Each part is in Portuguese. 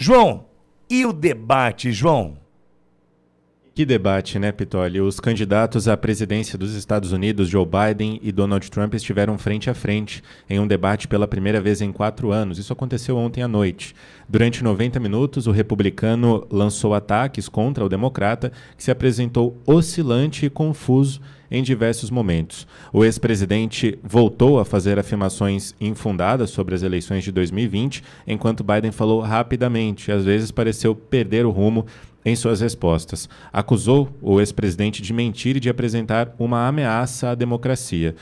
João, e o debate, João? Que debate, né, Pitoli? Os candidatos à presidência dos Estados Unidos, Joe Biden e Donald Trump, estiveram frente a frente em um debate pela primeira vez em 4 anos. Isso aconteceu ontem à noite. Durante 90 minutos, o republicano lançou ataques contra o democrata, que se apresentou oscilante e confuso em diversos momentos. O ex-presidente voltou a fazer afirmações infundadas sobre as eleições de 2020, enquanto Biden falou rapidamente e às vezes pareceu perder o rumo em suas respostas. Acusou o ex-presidente de mentir e de apresentar uma ameaça à democracia.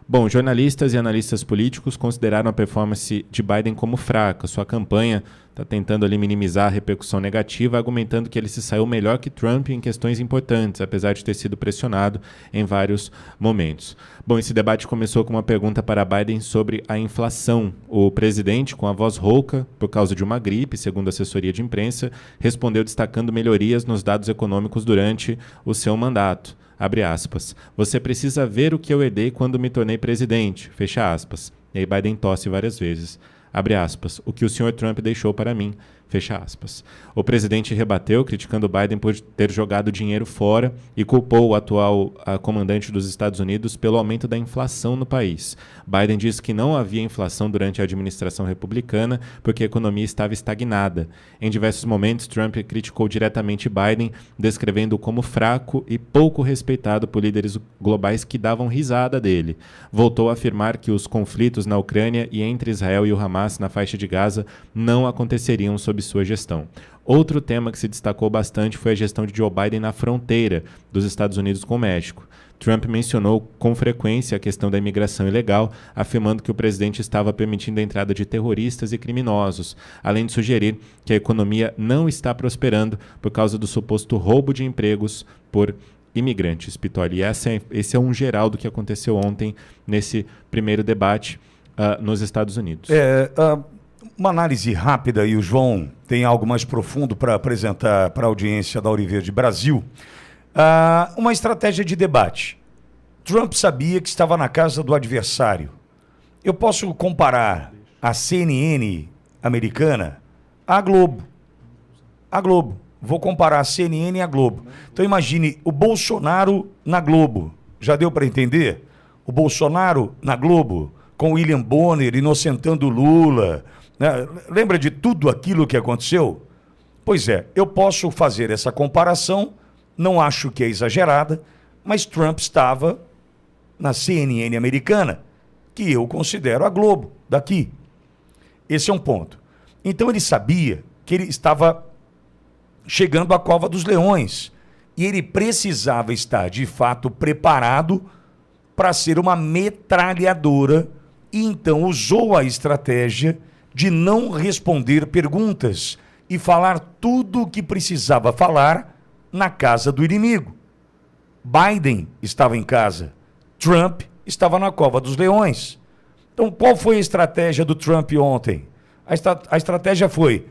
Bom, jornalistas e analistas políticos consideraram a performance de Biden como fraca. Sua campanha está tentando ali minimizar a repercussão negativa, argumentando que ele se saiu melhor que Trump em questões importantes, apesar de ter sido pressionado em vários momentos. Bom, esse debate começou com uma pergunta para Biden sobre a inflação. O presidente, com a voz rouca por causa de uma gripe, segundo a assessoria de imprensa, respondeu destacando melhorias nos dados econômicos durante o seu mandato. Abre aspas. Você precisa ver o que eu herdei quando me tornei presidente. Fecha aspas. E aí Biden tosse várias vezes. Abre aspas. O que o senhor Trump deixou para mim. Fecha aspas. O presidente rebateu, criticando Biden por ter jogado dinheiro fora e culpou o atual comandante dos Estados Unidos pelo aumento da inflação no país. Biden disse que não havia inflação durante a administração republicana porque a economia estava estagnada. Em diversos momentos, Trump criticou diretamente Biden, descrevendo-o como fraco e pouco respeitado por líderes globais que davam risada dele. Voltou a afirmar que os conflitos na Ucrânia e entre Israel e o Hamas na faixa de Gaza não aconteceriam sob sua gestão. Outro tema que se destacou bastante foi a gestão de Joe Biden na fronteira dos Estados Unidos com o México. Trump mencionou com frequência a questão da imigração ilegal, afirmando que o presidente estava permitindo a entrada de terroristas e criminosos, além de sugerir que a economia não está prosperando por causa do suposto roubo de empregos por imigrantes. Pitoli, esse é um geral do que aconteceu ontem nesse primeiro debate nos Estados Unidos. Uma análise rápida, e o João tem algo mais profundo para apresentar para a audiência da Auriverde Brasil. Uma estratégia de debate. Trump sabia que estava na casa do adversário. Eu posso comparar a CNN americana à Globo. A Globo. Vou comparar a CNN e a Globo. Então imagine o Bolsonaro na Globo. Já deu para entender? O Bolsonaro na Globo, com William Bonner inocentando Lula. Né? Lembra de tudo aquilo que aconteceu? Pois é, eu posso fazer essa comparação, não acho que é exagerada, mas Trump estava na CNN americana, que eu considero a Globo daqui. Esse é um ponto. Então ele sabia que ele estava chegando à cova dos leões e ele precisava estar de fato preparado para ser uma metralhadora e então usou a estratégia de não responder perguntas e falar tudo o que precisava falar na casa do inimigo. Biden estava em casa, Trump estava na cova dos leões. Então, qual foi a estratégia do Trump ontem? A estratégia foi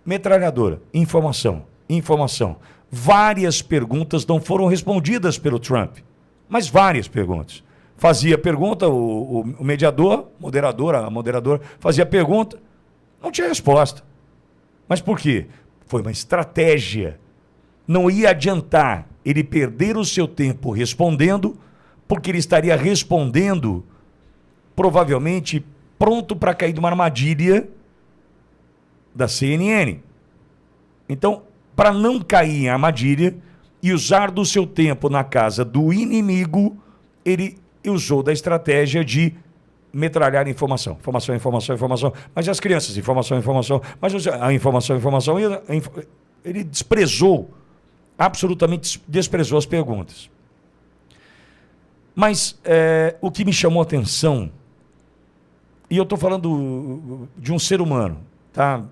metralhadora, informação, informação. Várias perguntas não foram respondidas pelo Trump, mas várias perguntas. Fazia pergunta, o mediador, a moderadora, fazia pergunta, não tinha resposta. Mas por quê? Foi uma estratégia. Não ia adiantar ele perder o seu tempo respondendo, porque ele estaria respondendo, provavelmente, pronto para cair numa armadilha da CNN. Então, para não cair em armadilha e usar do seu tempo na casa do inimigo, ele usou da estratégia de metralhar informação. Informação, informação, informação. Mas e as crianças? Informação, informação. Mas a informação, informação. Ele desprezou, absolutamente desprezou as perguntas. Mas o que me chamou a atenção, e eu estou falando de um ser humano, tá?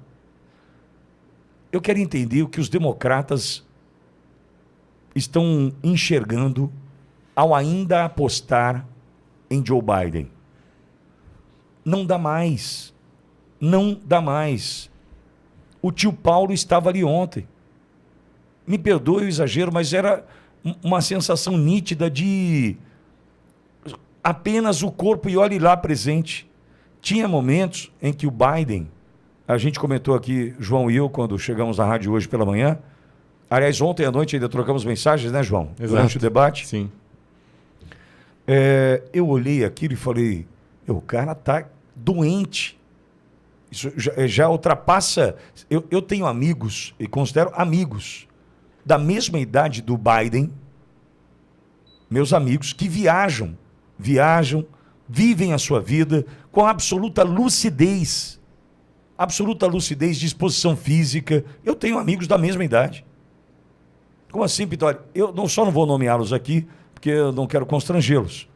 Eu quero entender o que os democratas estão enxergando ao ainda apostar em Joe Biden. Não dá mais. Não dá mais. O tio Paulo estava ali ontem. Me perdoe o exagero, mas era uma sensação nítida de apenas o corpo e olhe lá presente. Tinha momentos em que o Biden A gente comentou aqui, João e eu, quando chegamos na rádio hoje pela manhã. Aliás, ontem à noite ainda trocamos mensagens, né, João? Exato. Durante o debate. Sim. Eu olhei aquilo e falei, o cara tá doente. Isso já ultrapassa... Eu tenho amigos, e considero amigos, da mesma idade do Biden, meus amigos, que viajam, vivem a sua vida com absoluta lucidez, disposição física. Eu tenho amigos da mesma idade. Como assim, Pitório? Eu só não vou nomeá-los aqui, porque eu não quero constrangê-los.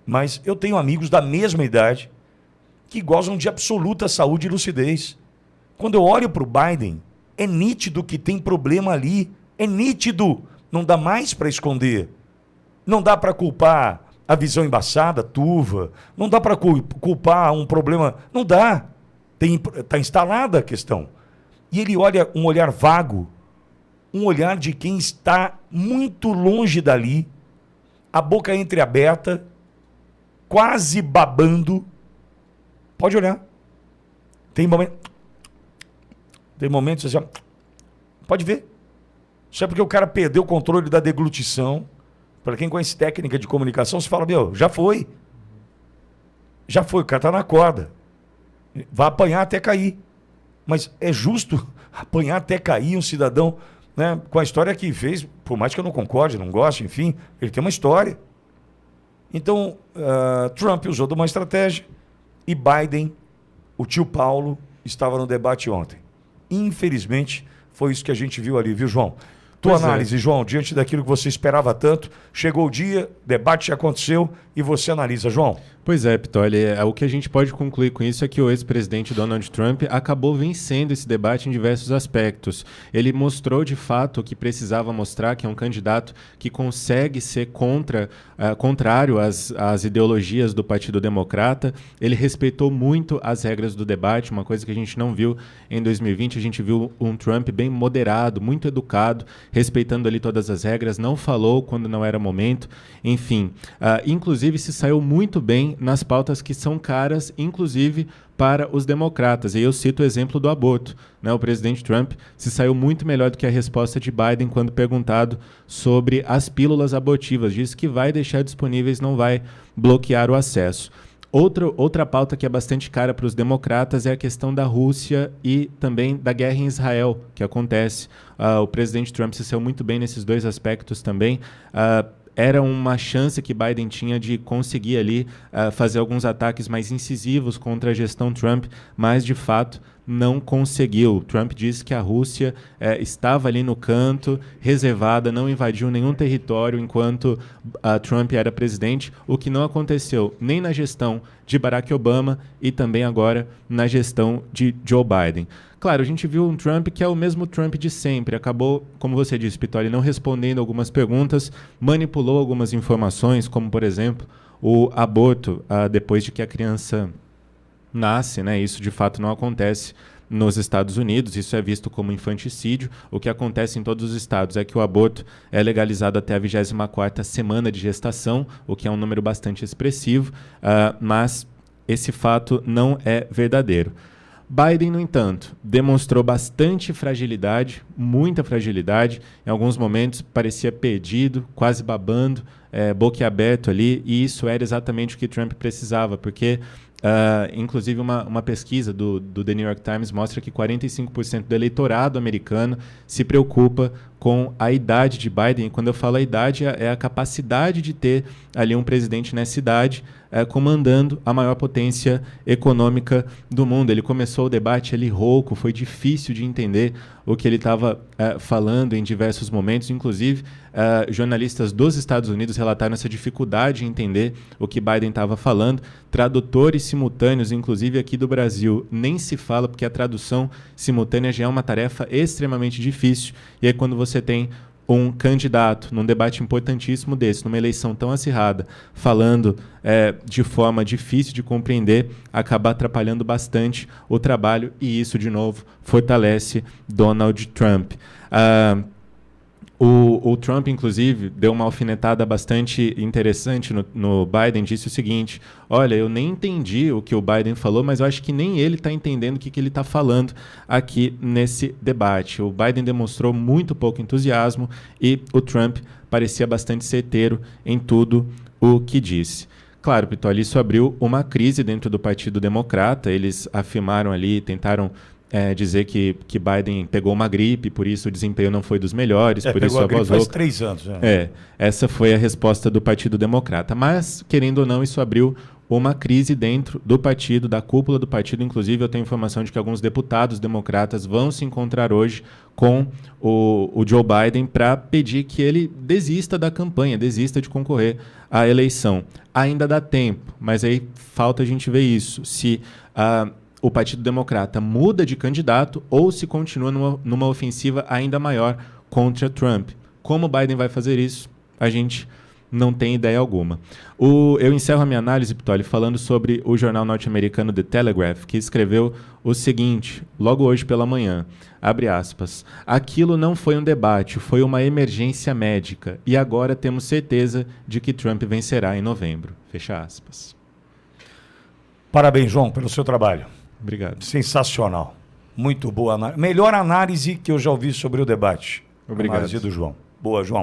Mas eu tenho amigos da mesma idade que gozam de absoluta saúde e lucidez. Quando eu olho para o Biden, é nítido que tem problema ali. É nítido. Não dá mais para esconder. Não dá para culpar a visão embaçada, turva. Não dá para culpar um problema. Não dá. Está instalada a questão. E ele olha um olhar vago, um olhar de quem está muito longe dali, a boca entreaberta, quase babando. Pode olhar. Tem momentos assim, pode ver. Isso é porque o cara perdeu o controle da deglutição. Para quem conhece técnica de comunicação, você fala, já foi. Já foi, o cara está na corda. Vai apanhar até cair. Mas é justo apanhar até cair um cidadão, né, com a história que fez, por mais que eu não concorde, não goste, enfim, ele tem uma história. Então, Trump usou de uma estratégia e Biden, o tio Paulo, estava no debate ontem. Infelizmente, foi isso que a gente viu ali, viu, João? Tua análise, João, diante daquilo que você esperava tanto, chegou o dia, debate já aconteceu e você analisa, João. Pois é, Pitoli, o que a gente pode concluir com isso é que o ex-presidente Donald Trump acabou vencendo esse debate em diversos aspectos. Ele mostrou de fato que precisava mostrar que é um candidato que consegue ser contrário às ideologias do Partido Democrata. Ele respeitou muito as regras do debate, uma coisa que a gente não viu em 2020. A gente viu um Trump bem moderado, muito educado, respeitando ali todas as regras, não falou quando não era momento, enfim. Inclusive se saiu muito bem nas pautas que são caras, inclusive para os democratas. E eu cito o exemplo do aborto, né? O presidente Trump se saiu muito melhor do que a resposta de Biden quando perguntado sobre as pílulas abortivas. Disse que vai deixar disponíveis, não vai bloquear o acesso. Outra pauta que é bastante cara para os democratas é a questão da Rússia e também da guerra em Israel, que acontece. O presidente Trump se saiu muito bem nesses dois aspectos também. Era uma chance que Biden tinha de conseguir ali fazer alguns ataques mais incisivos contra a gestão Trump, mas de fato não conseguiu. Trump disse que a Rússia estava ali no canto, reservada, não invadiu nenhum território enquanto Trump era presidente, o que não aconteceu nem na gestão de Barack Obama e também agora na gestão de Joe Biden. Claro, a gente viu um Trump que é o mesmo Trump de sempre. Acabou, como você disse, Pitoli, não respondendo algumas perguntas, manipulou algumas informações, como, por exemplo, o aborto depois de que a criança nasce, né? Isso, de fato, não acontece nos Estados Unidos. Isso é visto como infanticídio. O que acontece em todos os estados é que o aborto é legalizado até a 24ª semana de gestação, o que é um número bastante expressivo, mas esse fato não é verdadeiro. Biden, no entanto, demonstrou bastante fragilidade, muita fragilidade. Em alguns momentos parecia perdido, quase babando, boquiaberto ali, e isso era exatamente o que Trump precisava, porque inclusive uma pesquisa do The New York Times mostra que 45% do eleitorado americano se preocupa com a idade de Biden. E quando eu falo a idade, é a capacidade de ter ali um presidente nessa idade comandando a maior potência econômica do mundo. Ele começou o debate ali rouco, foi difícil de entender o que ele estava falando em diversos momentos. Inclusive, jornalistas dos Estados Unidos relataram essa dificuldade em entender o que Biden estava falando. Tradutores simultâneos, inclusive aqui do Brasil, nem se fala, porque a tradução simultânea já é uma tarefa extremamente difícil. E aí, quando você tem um candidato num debate importantíssimo desse, numa eleição tão acirrada, falando de forma difícil de compreender, acaba atrapalhando bastante o trabalho, e isso, de novo, fortalece Donald Trump. O Trump, inclusive, deu uma alfinetada bastante interessante no Biden, disse o seguinte: olha, eu nem entendi o que o Biden falou, mas eu acho que nem ele está entendendo o que ele está falando aqui nesse debate. O Biden demonstrou muito pouco entusiasmo e o Trump parecia bastante certeiro em tudo o que disse. Claro, Pitoli, isso abriu uma crise dentro do Partido Democrata. Eles afirmaram ali, tentaram dizer que Biden pegou uma gripe, por isso o desempenho não foi dos melhores, por isso a gripe vazou. faz 3 anos. Essa foi a resposta do Partido Democrata. Mas, querendo ou não, isso abriu uma crise dentro do partido, da cúpula do partido. Inclusive, eu tenho informação de que alguns deputados democratas vão se encontrar hoje com o Joe Biden para pedir que ele desista da campanha, desista de concorrer à eleição. Ainda dá tempo, mas aí falta a gente ver isso. Se o Partido Democrata muda de candidato ou se continua numa ofensiva ainda maior contra Trump. Como Biden vai fazer isso, a gente não tem ideia alguma. Eu encerro a minha análise, Pitoli, falando sobre o jornal norte-americano The Telegraph, que escreveu o seguinte, logo hoje pela manhã, abre aspas, aquilo não foi um debate, foi uma emergência médica, e agora temos certeza de que Trump vencerá em novembro. Fecha aspas. Parabéns, João, pelo seu trabalho. Obrigado. Sensacional. Muito boa análise. Melhor análise que eu já ouvi sobre o debate. Obrigado. Análise do João. Boa, João.